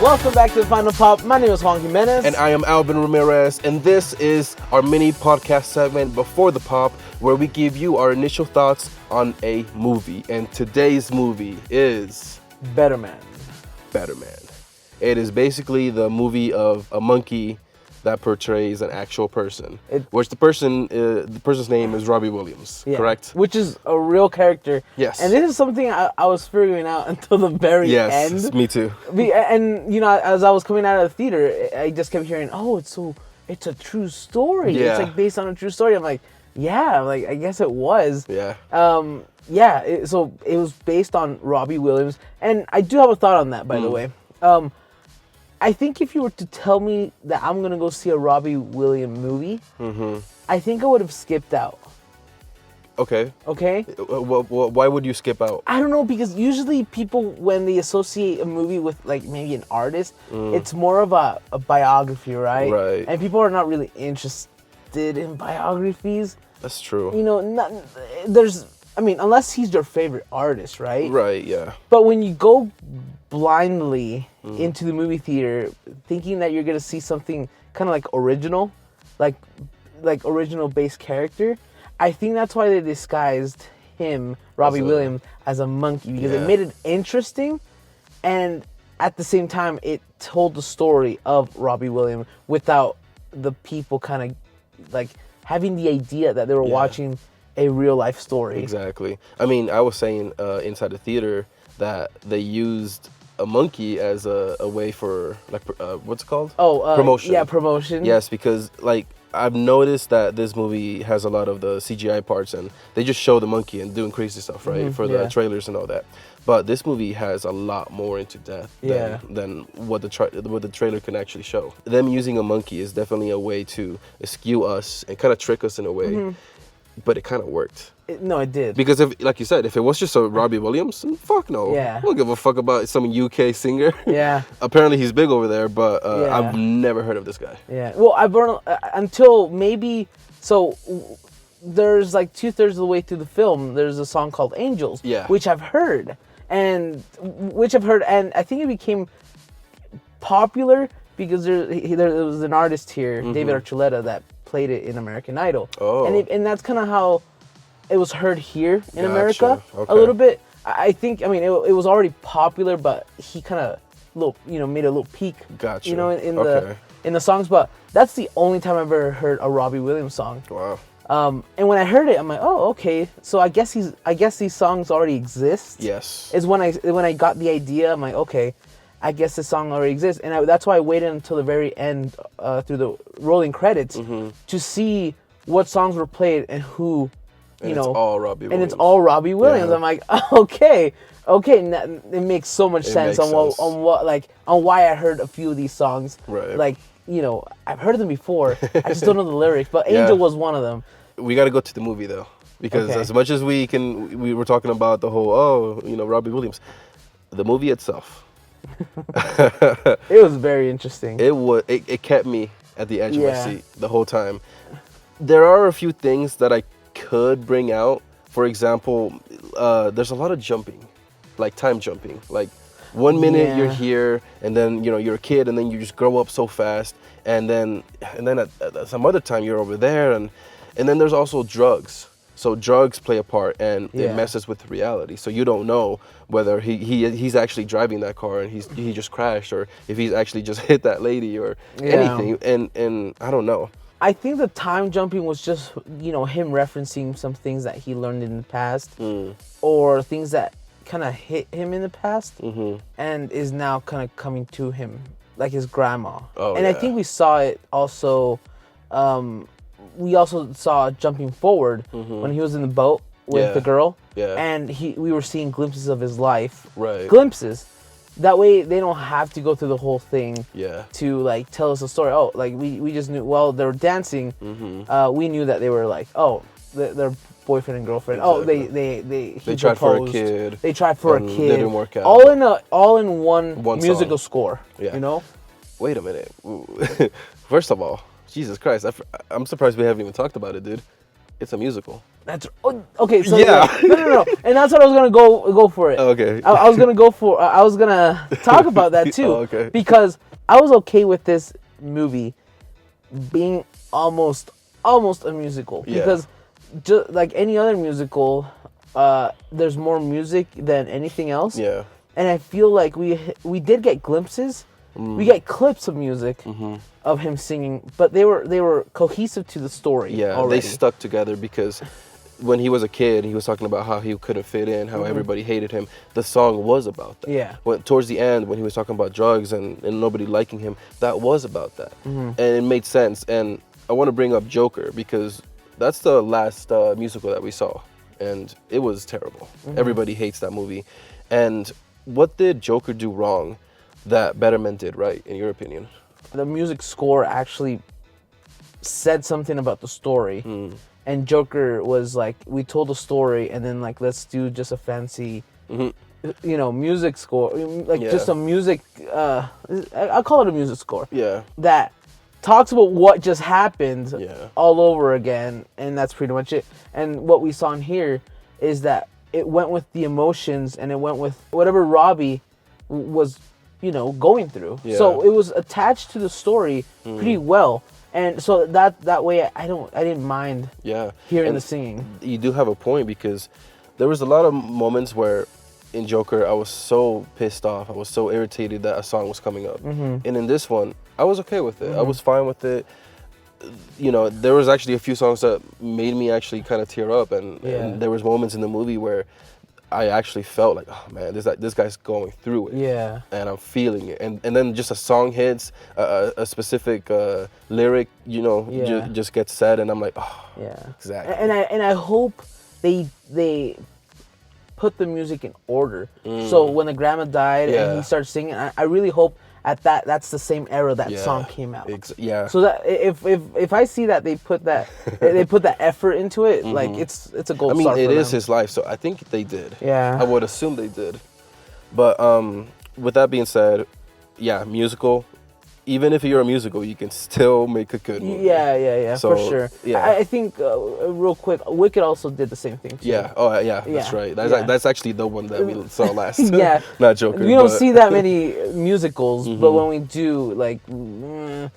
Welcome back to the Final Pop. My name is Juan Jimenez. And I am Albin Ramirez, and this is our mini podcast segment before the pop, where we give you our initial thoughts on a movie. And today's movie is Better Man. Better Man. It is basically the movie of a monkey that portrays an actual person, which the person's name is Robbie Williams, correct? Which is a real character. Yes. And this is something I was figuring out until the very end. Yes, me too. And, you know, as I was coming out of the theater, I just kept hearing, oh, it's a true story. Yeah. It's like based on a true story. I'm like, yeah, like I guess it was. Yeah. So it was based on Robbie Williams. And I do have a thought on that, by the way. I think if you were to tell me that I'm going to go see a Robbie Williams movie, I think I would have skipped out. Okay. Okay? Why would you skip out? I don't know, because usually people, when they associate a movie with like maybe an artist, it's more of a biography, right? Right. And people are not really interested in biographies. That's true. You know, unless he's your favorite artist, right? Right, yeah. But when you go blindly into the movie theater thinking that you're going to see something kind of like original, like original based character, I think that's why they disguised him, Robbie Williams, as a monkey, because it made it interesting, and at the same time it told the story of Robbie Williams without the people kind of like having the idea that they were watching a real life story. Exactly. I mean, I was saying inside the theater that they used a monkey as a way for like what's it called? Promotion. Yeah, promotion. Yes, because like I've noticed that this movie has a lot of the CGI parts, and they just show the monkey and doing crazy stuff, right, for the trailers and all that. But this movie has a lot more into depth than what the trailer can actually show. Them using a monkey is definitely a way to skew us and kind of trick us in a way. But it kind of worked. It did. Because if, like you said, if it was just a Robbie Williams, fuck no. Yeah. I don't give a fuck about some UK singer. Yeah. Apparently he's big over there, but I've never heard of this guy. Yeah. Well, I've heard until maybe, so there's like 2/3 of the way through the film, there's a song called Angels. Yeah. Which I've heard. And I think it became popular because there was an artist here, David Archuleta, that played it in American Idol. Oh. And that's kind of how it was heard here in America a little bit. I think, I mean, it was already popular, but he kind of made a little peak. Gotcha. You know, in the songs. But that's the only time I've ever heard a Robbie Williams song. Wow. And when I heard it, I'm like, oh, okay. So I guess these songs already exist. Yes. Is when I got the idea. I'm like, okay, I guess this song already exists, and that's why I waited until the very end, through the rolling credits, to see what songs were played and who, It's all Robbie Williams. And it's all Robbie Williams. Yeah. I'm like, okay, it makes so much sense on why I heard a few of these songs. Right. Like, you know, I've heard them before. I just don't know the lyrics, but Angel was one of them. We got to go to the movie though, because as much as we were talking about the whole Robbie Williams, the movie itself. It was very interesting. It kept me at the edge of my seat the whole time. There are a few things that I could bring out. For example, there's a lot of jumping, like time jumping. Like 1 minute you're here, and then you're a kid, and then you just grow up so fast, and then at some other time you're over there, and then there's also drugs. So drugs play a part, and it messes with reality. So you don't know whether he's actually driving that car and he just crashed, or if he's actually just hit that lady or anything. And I don't know. I think the time jumping was just him referencing some things that he learned in the past, or things that kind of hit him in the past, and is now kind of coming to him, like his grandma. I think we saw it also. We also saw jumping forward when he was in the boat with the girl, and we were seeing glimpses of his life. Right. Glimpses. That way they don't have to go through the whole thing to like tell us a story. Oh, like we just knew while they were dancing, we knew that they were like, oh, they're boyfriend and girlfriend. Exactly. Oh, he tried proposed. for a kid. They tried for a kid. It didn't work out. All in one musical score. Yeah. You know. Wait a minute. First of all, Jesus Christ, I'm surprised we haven't even talked about it, dude. It's a musical. That's okay. So Yeah. no, and that's what I was gonna go for it. Okay. I was gonna go for. I was gonna talk about that too. Oh, okay. Because I was okay with this movie being almost a musical. Yeah. Because just like any other musical, there's more music than anything else. Yeah. And I feel like we did get glimpses. We get clips of music of him singing, but they were cohesive to the story. Yeah, already. they stuck together because when he was a kid, he was talking about how he couldn't fit in, how everybody hated him. The song was about that. Yeah. Towards the end, when he was talking about drugs and nobody liking him, that was about that. And it made sense. And I want to bring up Joker because that's the last musical that we saw. And it was terrible. Everybody hates that movie. And what did Joker do wrong that Better Men did right, in your opinion? The music score actually said something about the story. And Joker was like, we told a story, and then like, let's do just a fancy, music score, like just a music. I'll call it a music score. Yeah. That talks about what just happened Yeah. all over again, and that's pretty much it. And what we saw in here is that it went with the emotions, and it went with whatever Robbie was, going through. Yeah. So it was attached to the story pretty well. And so that way I didn't mind hearing And the singing. You do have a point because there was a lot of moments where in Joker I was so pissed off, I was so irritated that a song was coming up. And in this one, I was okay with it. I was fine with it. There was actually a few songs that made me actually kind of tear up, and there was moments in the movie where I actually felt like, oh man, this guy's going through it. Yeah. And I'm feeling it. And then just a song hits, a specific lyric, just gets said, and I'm like, oh, Yeah. exactly. And I hope they put the music in order. So when the grandma died and he starts singing, I really hope that's the same era that song came out. So that if I see that they put that effort into it, like it's a gold star. It for is them. his life, so I think they did. Yeah. I would assume they did. But with that being said, musical. Even if you're a musical, you can still make a good movie. Yeah, So, for sure. yeah. I think real quick, Wicked also did the same thing too. Yeah. Oh, yeah. That's right. That's actually the one that we saw last. Yeah. Not Joker. We don't see that many musicals, but when we do, like, we're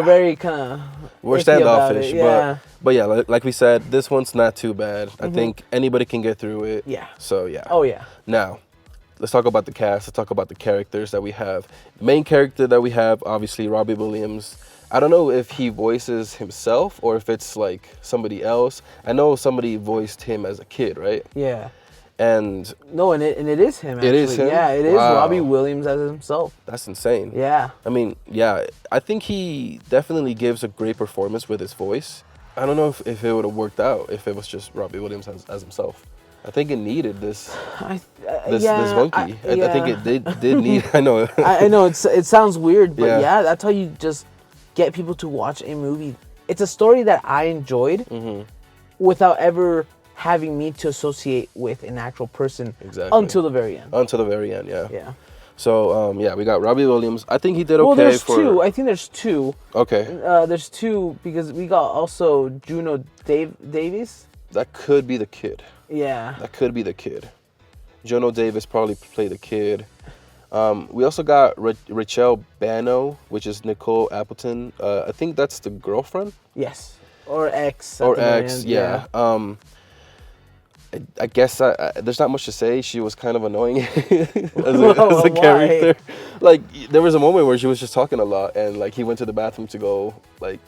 very kind of standoffish. Yeah. But yeah, like we said, this one's not too bad. I think anybody can get through it. Yeah. So yeah. Oh yeah. Now, let's talk about the cast. Let's talk about the characters that we have. Main character that we have, obviously, Robbie Williams. I don't know if he voices himself or if it's like somebody else. I know somebody voiced him as a kid, right? Yeah. And no, and it is him. Actually. It is him? Yeah, it is Wow. Robbie Williams as himself. That's insane. Yeah. I mean, I think he definitely gives a great performance with his voice. I don't know if it would have worked out if it was just Robbie Williams as himself. I think it needed this monkey. I think it did need. I know. I know it sounds weird, but Yeah. that's how you just get people to watch a movie. It's a story that I enjoyed without ever having me to associate with an actual person until the very end. Until the very end, yeah. Yeah. So we got Robbie Williams. I think he did okay. Well, there's two. I think there's two. Okay. There's two because we got also Juno Davis. That could be the kid. Yeah. That could be the kid. Juno Davis probably played the kid. We also got Rachel Bano, which is Nicole Appleton. I think that's the girlfriend. Yes. Or ex. Or ex, yeah. I guess there's not much to say. She was kind of annoying as a character. Like, there was a moment where she was just talking a lot, and like he went to the bathroom to go, like,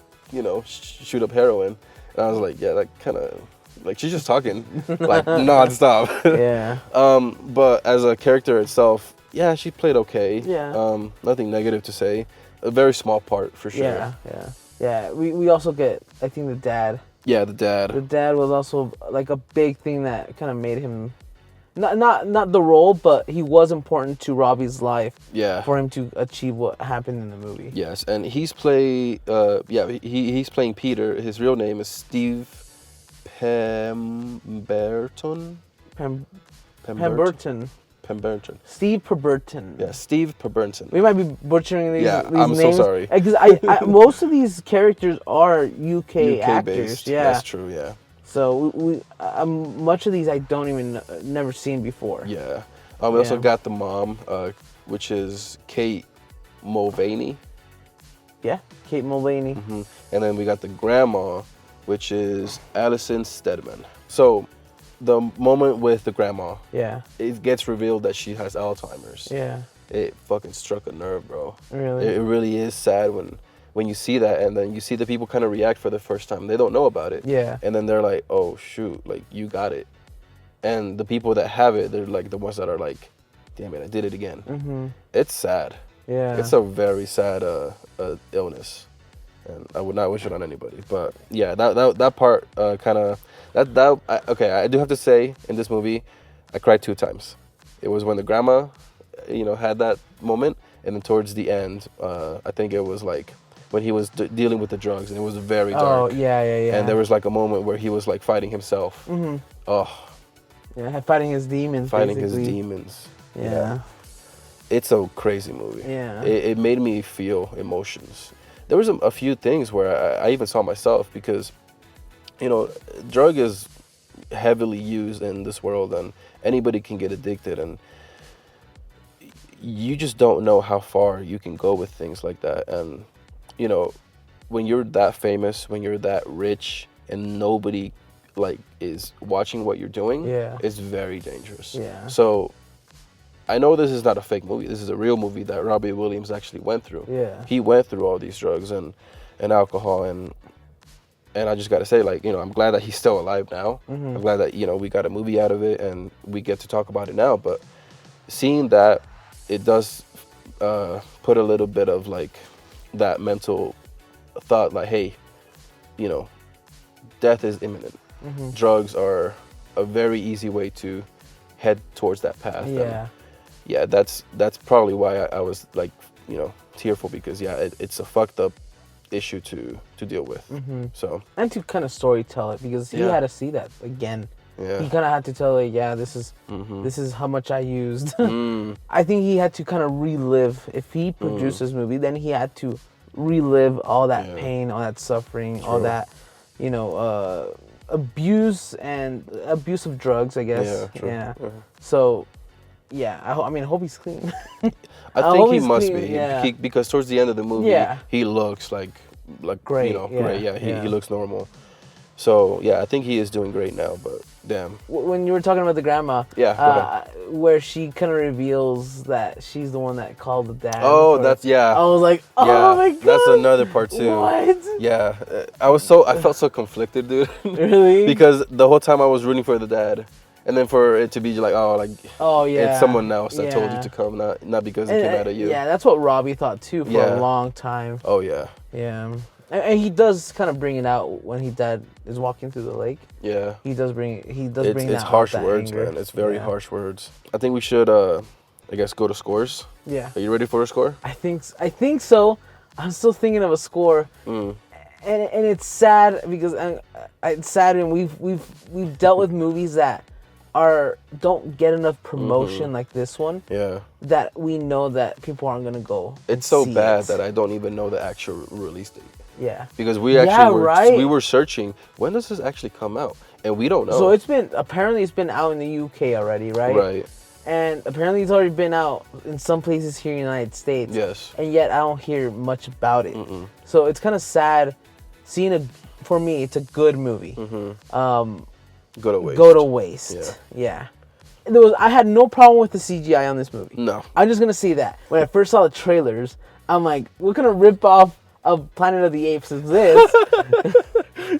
shoot up heroin, and I was like, yeah, that kind of. Like, she's just talking, like, nonstop. Yeah. But as a character itself, yeah, she played okay. Yeah. Nothing negative to say. A very small part, for sure. Yeah. We also get, I think, the dad. Yeah, the dad. The dad was also, like, a big thing that kind of made him... Not the role, but he was important to Robbie's life. Yeah. For him to achieve what happened in the movie. Yes, and he's playing Peter. His real name is Steve... Pemberton. Steve Pemberton. Yeah, Steve Pemberton. We might be butchering these names. I'm so sorry. Because most of these characters are UK actors. based. Yeah. That's true, yeah. So much of these I don't even never seen before. Yeah. We also got the mom, which is Kate Mulvaney. Yeah, Kate Mulvaney. Mm-hmm. And then we got the grandma, which is Allison Steadman. So the moment with the grandma, it gets revealed that she has Alzheimer's. Yeah. It fucking struck a nerve, bro. Really? It really is sad when you see that, and then you see the people kind of react for the first time. They don't know about it. Yeah. And then they're like, oh, shoot, like, you got it. And the people that have it, they're like the ones that are like, damn it, I did it again. Mm-hmm. It's sad. Yeah. It's a very sad illness. And I would not wish it on anybody. But yeah, that part kind of, okay, I do have to say, in this movie, I cried 2 times. It was when the grandma, had that moment. And then towards the end, I think it was like when he was dealing with the drugs, and it was very dark. Oh, yeah. And there was like a moment where he was like fighting himself. Mm-hmm. Oh. Yeah, fighting his demons. His demons. Yeah. It's a crazy movie. Yeah. It made me feel emotions. There was a few things where I even saw myself because, drug is heavily used in this world, and anybody can get addicted, and you just don't know how far you can go with things like that. And, when you're that famous, when you're that rich, and nobody is watching what you're doing, it's very dangerous. Yeah. So I know this is not a fake movie. This is a real movie that Robbie Williams actually went through. Yeah. He went through all these drugs and alcohol, and I just got to say, I'm glad that he's still alive now. Mm-hmm. I'm glad that, we got a movie out of it and we get to talk about it now. But seeing that, it does put a little bit of that mental thought, hey, death is imminent. Mm-hmm. Drugs are a very easy way to head towards that path. Yeah. And yeah, that's probably why I was tearful, because it's a fucked up issue to deal with. Mm-hmm. So, and to kind of story tell it, because he had to see that again. Yeah. He kind of had to tell it, this is how much I used. I think he had to kind of relive. If he produced this movie, then he had to relive all that pain, all that suffering, all that, abuse of drugs, I guess. Yeah, true. Yeah. So, I hope he's clean. I think he must be, because towards the end of the movie, he looks like great. Great. Yeah, he looks normal. So I think he is doing great now. But damn, when you were talking about the grandma, where she kind of reveals that she's the one that called the dad. Oh, that's I was like, oh my god, that's another part too. What? Yeah, I felt so conflicted, dude. Really? Because the whole time I was rooting for the dad. And then for it to be it's someone else that told you to come, not because it came out of you. Yeah, that's what Robbie thought too for a long time. Oh yeah. Yeah, and he does kind of bring it out when his dad is walking through the lake. Yeah. He does bring that. It's harsh out, words, anger. Man. It's very harsh words. I think we should, I guess, go to scores. Yeah. Are you ready for a score? I think so. I'm still thinking of a score. And it's sad because it's sad, and we've dealt with movies that don't get enough promotion like this one. Yeah. That we know that people aren't gonna go. It's so bad that I don't even know the actual release date. Yeah. Because we actually we were searching, when does this actually come out? And we don't know. So it's been out in the UK already, right? Right. And apparently it's already been out in some places here in the United States. Yes. And yet I don't hear much about it. So it's kind of sad seeing for me, it's a good movie. Go to waste. Go to waste. Yeah. I had no problem with the CGI on this movie. No. I'm just gonna say that. When I first saw the trailers, I'm like, what kind of rip off of Planet of the Apes is this?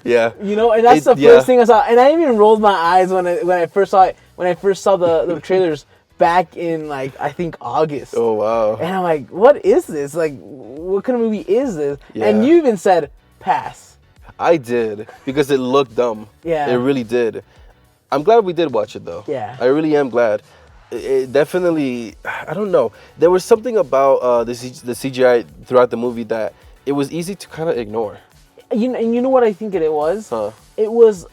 Yeah. And that's the first thing I saw. And I even rolled my eyes when I first saw it. When I first saw the trailers back in I think August. Oh wow. And I'm like, what is this? What kind of movie is this? Yeah. And you even said pass. I did, because it looked dumb. Yeah. It really did. I'm glad we did watch it, though. Yeah. I really am glad. It definitely, I don't know. There was something about the CGI throughout the movie that it was easy to kind of ignore. And you know what I think it was? Huh. It was,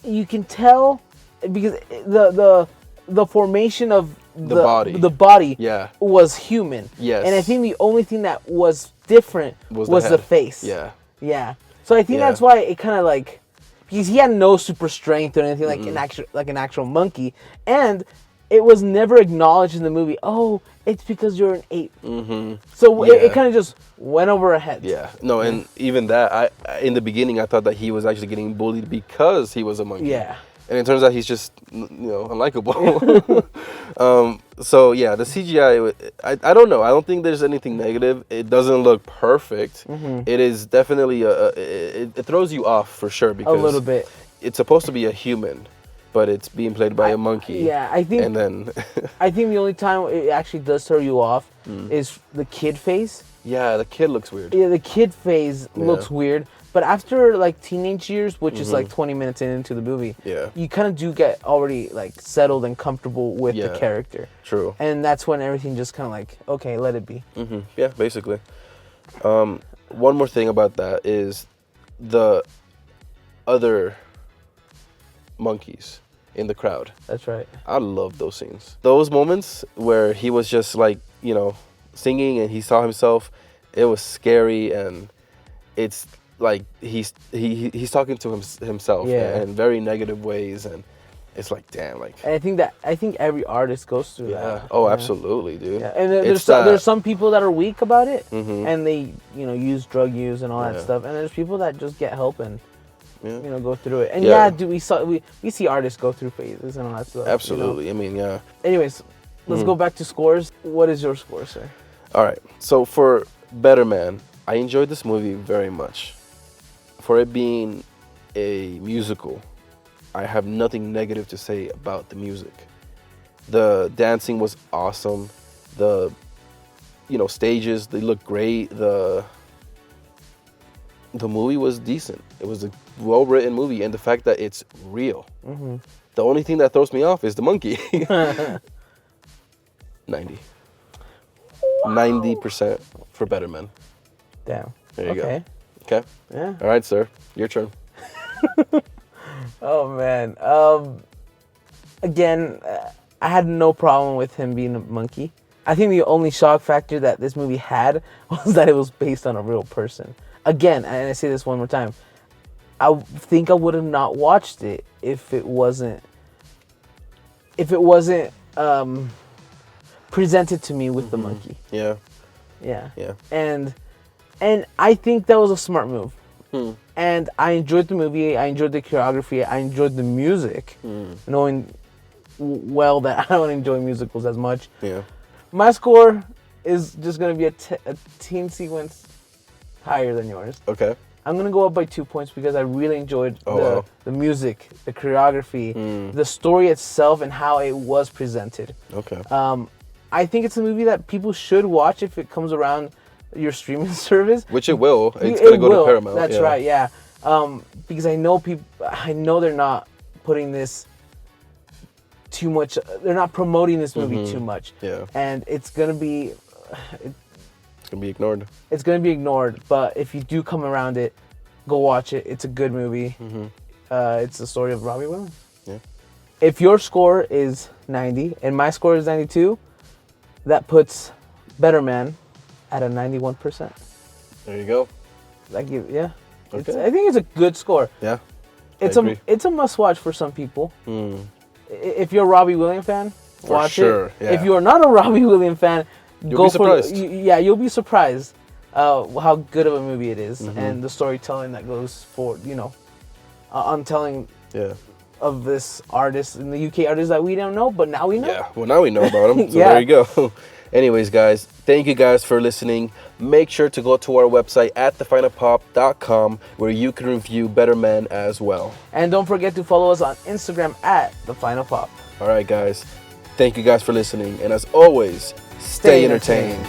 you can tell, because the formation of the body was human. Yes. And I think the only thing that was different was the face. Yeah. Yeah. So I think that's why it kind of because he had no super strength or anything like an actual monkey, and it was never acknowledged in the movie. Oh, it's because you're an ape. So it kind of just went over our heads. Yeah, no, and even that, in the beginning I thought that he was actually getting bullied because he was a monkey. Yeah. And it turns out he's just, unlikable. So yeah, the CGI, I don't know. I don't think there's anything negative. It doesn't look perfect. It is definitely it throws you off for sure because a little bit. It's supposed to be a human, but it's being played by a monkey. Yeah, I think. And then I think the only time it actually does throw you off is the kid phase. yeah, the kid looks weird. Yeah, the kid phase looks weird. But after like teenage years, which is like 20 minutes into the movie, you kind of do get already like settled and comfortable with the character. True. And that's when everything just kind of like, okay, let it be. Yeah, basically. One more thing about that is the other monkeys in the crowd. That's right. I love those scenes. Those moments where he was just like, singing and he saw himself, it was scary, and it's like he's talking to himself in very negative ways, and it's like, damn, like. And I think every artist goes through that. Oh, absolutely, dude. Yeah. And there's some people that are weak about it, and they use drug use and all that stuff, and there's people that just get help and go through it. And we see artists go through phases and all that stuff. Absolutely. I mean, yeah. Anyways, let's go back to scores. What is your score, sir? All right. So for Better Man, I enjoyed this movie very much. For it being a musical, I have nothing negative to say about the music. The dancing was awesome. The stages, they look great. The movie was decent. It was a well-written movie, and the fact that it's real. The only thing that throws me off is the monkey. 90. Wow. 90% for Better Man. Damn. There you go. Okay. Yeah. All right, sir. Your turn. Oh, man. Again, I had no problem with him being a monkey. I think the only shock factor that this movie had was that it was based on a real person. Again, and I say this one more time, I think I would have not watched it if it wasn't presented to me with the monkey. Yeah. And I think that was a smart move. And I enjoyed the movie. I enjoyed the choreography. I enjoyed the music, knowing well that I don't enjoy musicals as much. Yeah. My score is just going to be a teen sequence higher than yours. Okay. I'm going to go up by 2 points because I really enjoyed the music, the choreography, the story itself, and how it was presented. Okay. I think it's a movie that people should watch if it comes around your streaming service. Which it will. It's going to go to Paramount. That's right, yeah. Because I know they're not putting this too much. They're not promoting this movie too much. Yeah. And it's going to be... It's going to be ignored. It's going to be ignored, but if you do come around it, go watch it. It's a good movie. It's the story of Robbie Williams. Yeah. If your score is 90 and my score is 92, that puts Better Man at a 91%. There you go. Okay. I think it's a good score. Yeah. It's a must-watch for some people. If you're a Robbie Williams fan, watch it. Yeah. If you are not a Robbie Williams fan, you'll be surprised. You'll be surprised how good of a movie it is, and the storytelling that goes for on telling of this artist in the UK artist that we don't know, but now we know. Yeah, well, now we know about him. So there you go. Anyways, guys, thank you guys for listening. Make sure to go to our website at thefinalpop.com where you can review Better Man as well. And don't forget to follow us on Instagram at thefinalpop. All right, guys. Thank you guys for listening. And as always, stay entertained.